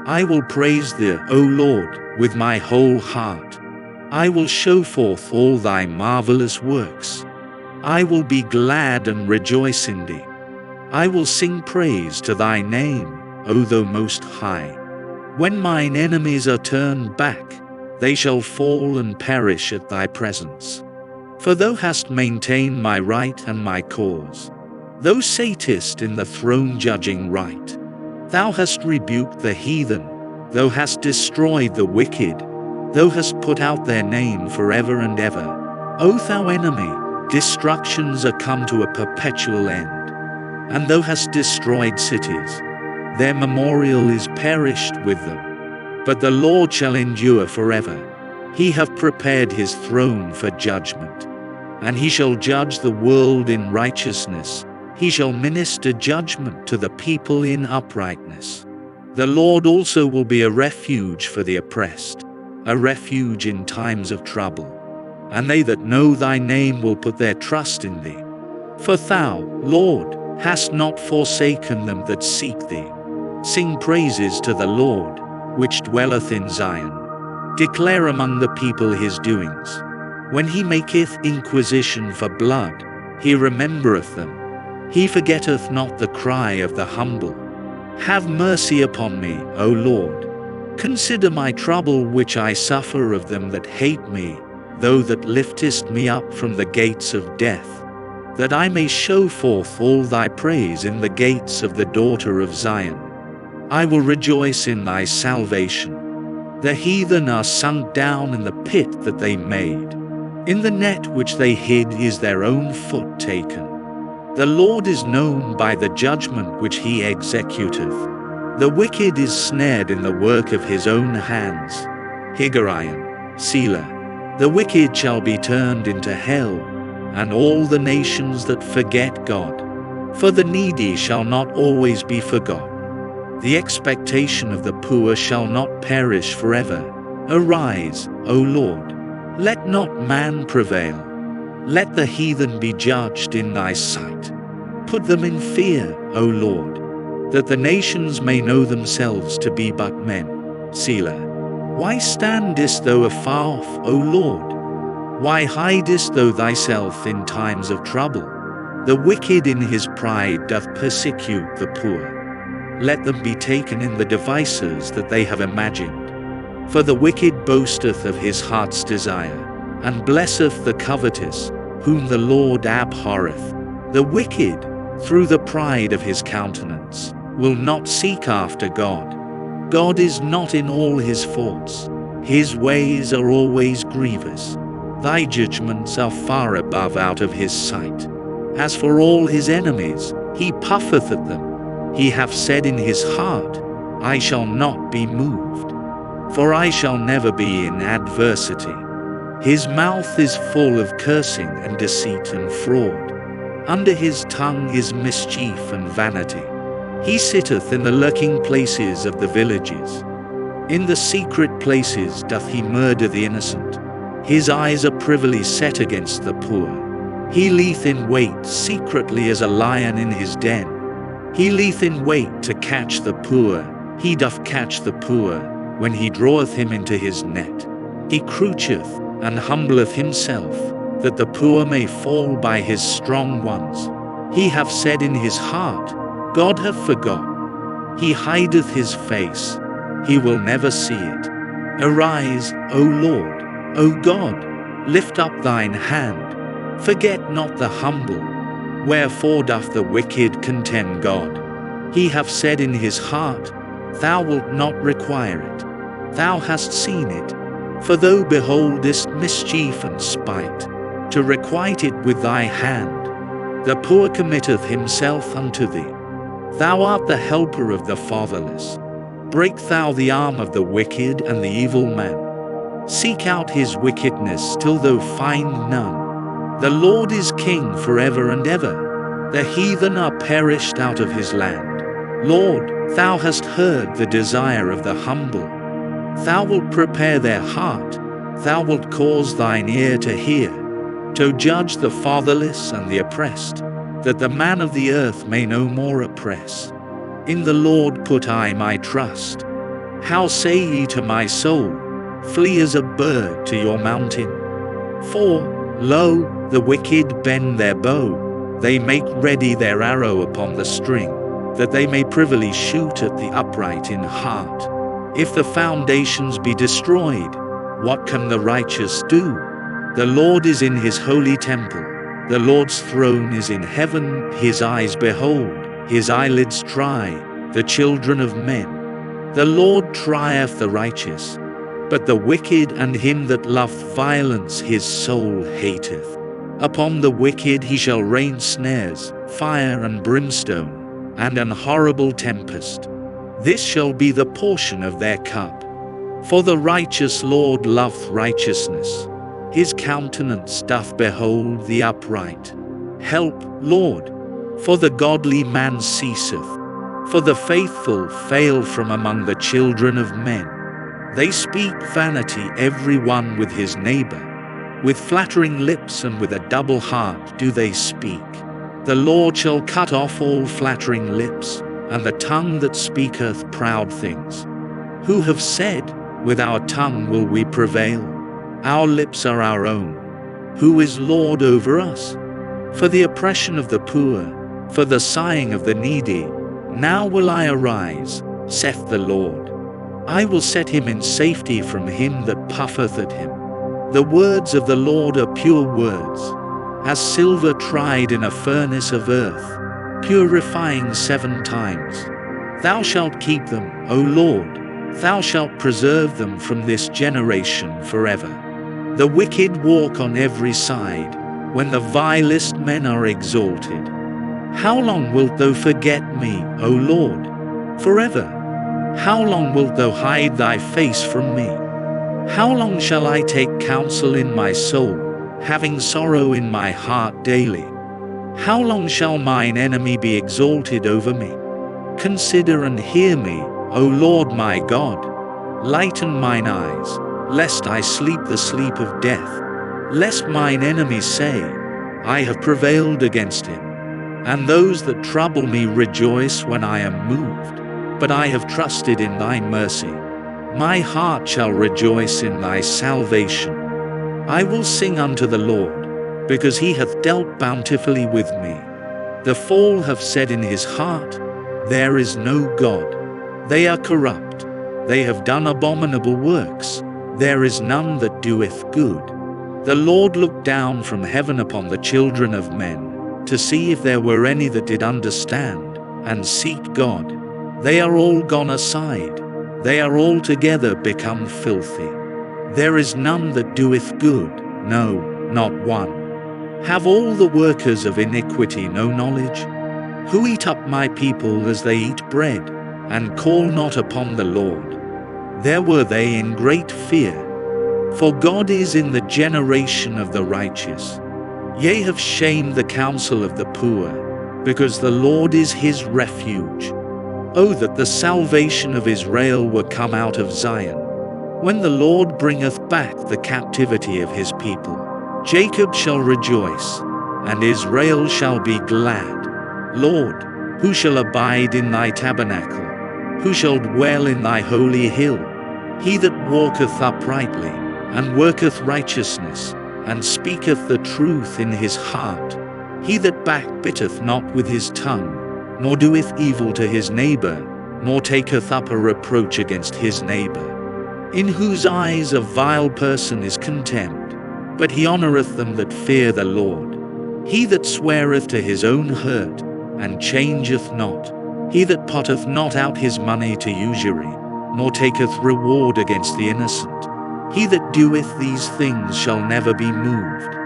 I will praise thee, O Lord, with my whole heart. I will show forth all thy marvelous works. I will be glad and rejoice in thee. I will sing praise to thy name, O thou Most High. When mine enemies are turned back, they shall fall and perish at thy presence. For thou hast maintained my right and my cause. Thou satest in the throne judging right. Thou hast rebuked the heathen. Thou hast destroyed the wicked. Thou hast put out their name forever and ever. O thou enemy, destructions are come to a perpetual end. And thou hast destroyed cities. Their memorial is perished with them. But the Lord shall endure forever. He hath prepared his throne for judgment. And he shall judge the world in righteousness. He shall minister judgment to the people in uprightness. The Lord also will be a refuge for the oppressed, a refuge in times of trouble. And they that know thy name will put their trust in thee. For thou, Lord, hast not forsaken them that seek thee. Sing praises to the Lord, which dwelleth in Zion. Declare among the people his doings. When he maketh inquisition for blood, he remembereth them. He forgetteth not the cry of the humble. Have mercy upon me, O Lord. Consider my trouble which I suffer of them that hate me, thou that liftest me up from the gates of death, that I may show forth all thy praise in the gates of the daughter of Zion. I will rejoice in thy salvation. The heathen are sunk down in the pit that they made. In the net which they hid is their own foot taken. The Lord is known by the judgment which he executeth. The wicked is snared in the work of his own hands. Higarion, Selah. The wicked shall be turned into hell, and all the nations that forget God. For the needy shall not always be forgotten. The expectation of the poor shall not perish forever. Arise, O Lord. Let not man prevail. Let the heathen be judged in thy sight. Put them in fear, O Lord, that the nations may know themselves to be but men. Selah. Why standest thou afar off, O Lord? Why hidest thou thyself in times of trouble? The wicked in his pride doth persecute the poor. Let them be taken in the devices that they have imagined. For the wicked boasteth of his heart's desire, and blesseth the covetous, whom the Lord abhorreth. The wicked, through the pride of his countenance, will not seek after God. God is not in all his faults. His ways are always grievous. Thy judgments are far above out of his sight. As for all his enemies, he puffeth at them. He hath said in his heart, I shall not be moved. For I shall never be in adversity. His mouth is full of cursing and deceit and fraud. Under his tongue is mischief and vanity. He sitteth in the lurking places of the villages. In the secret places doth he murder the innocent. His eyes are privily set against the poor. He lieth in wait secretly as a lion in his den. He lieth in wait to catch the poor. He doth catch the poor when he draweth him into his net. He croucheth and humbleth himself, that the poor may fall by his strong ones. He hath said in his heart, God hath forgotten. He hideth his face. He will never see it. Arise, O Lord, O God, lift up thine hand. Forget not the humble. Wherefore doth the wicked contemn God? He hath said in his heart, Thou wilt not require it. Thou hast seen it. For thou beholdest mischief and spite, to requite it with thy hand. The poor committeth himself unto thee. Thou art the helper of the fatherless. Break thou the arm of the wicked and the evil man. Seek out his wickedness till thou find none. The Lord is king forever and ever. The heathen are perished out of his land. Lord, thou hast heard the desire of the humble. Thou wilt prepare their heart. Thou wilt cause thine ear to hear, to judge the fatherless and the oppressed, that the man of the earth may no more oppress. In the Lord put I my trust. How say ye to my soul, flee as a bird to your mountain? For, lo, the wicked bend their bow, they make ready their arrow upon the string, that they may privily shoot at the upright in heart. If the foundations be destroyed, what can the righteous do? The Lord is in his holy temple. The Lord's throne is in heaven. His eyes behold, his eyelids try, the children of men. The Lord trieth the righteous, but the wicked and him that loveth violence his soul hateth. Upon the wicked he shall rain snares, fire and brimstone, and an horrible tempest. This shall be the portion of their cup. For the righteous Lord loveth righteousness. His countenance doth behold the upright. Help, Lord, for the godly man ceaseth. For the faithful fail from among the children of men. They speak vanity every one with his neighbor. With flattering lips and with a double heart do they speak. The Lord shall cut off all flattering lips, and the tongue that speaketh proud things. Who have said, with our tongue will we prevail? Our lips are our own. Who is Lord over us? For the oppression of the poor, for the sighing of the needy, now will I arise, saith the Lord. I will set him in safety from him that puffeth at him. The words of the Lord are pure words, as silver tried in a furnace of earth, purifying 7 times. Thou shalt keep them, O Lord, thou shalt preserve them from this generation forever. The wicked walk on every side, when the vilest men are exalted. How long wilt thou forget me, O Lord? Forever. How long wilt thou hide thy face from me? How long shall I take counsel in my soul, having sorrow in my heart daily? How long shall mine enemy be exalted over me? Consider and hear me, O Lord my God. Lighten mine eyes, lest I sleep the sleep of death, lest mine enemies say, I have prevailed against him. And those that trouble me rejoice when I am moved. But I have trusted in thy mercy. My heart shall rejoice in thy salvation. I will sing unto the Lord, because he hath dealt bountifully with me. The fool hath said in his heart, there is no God. They are corrupt. They have done abominable works. There is none that doeth good. The Lord looked down from heaven upon the children of men, to see if there were any that did understand, and seek God. They are all gone aside. They are altogether become filthy. There is none that doeth good, no, not one. Have all the workers of iniquity no knowledge? Who eat up my people as they eat bread, and call not upon the Lord? There were they in great fear. For God is in the generation of the righteous. Ye have shamed the counsel of the poor, because the Lord is his refuge. Oh, that the salvation of Israel were come out of Zion. When the Lord bringeth back the captivity of his people, Jacob shall rejoice, and Israel shall be glad. Lord, who shall abide in thy tabernacle? Who shall dwell in thy holy hill? He that walketh uprightly, and worketh righteousness, and speaketh the truth in his heart. He that backbiteth not with his tongue, nor doeth evil to his neighbor, nor taketh up a reproach against his neighbor. In whose eyes a vile person is contemned, but he honoureth them that fear the Lord. He that sweareth to his own hurt, and changeth not. He that potteth not out his money to usury, nor taketh reward against the innocent. He that doeth these things shall never be moved.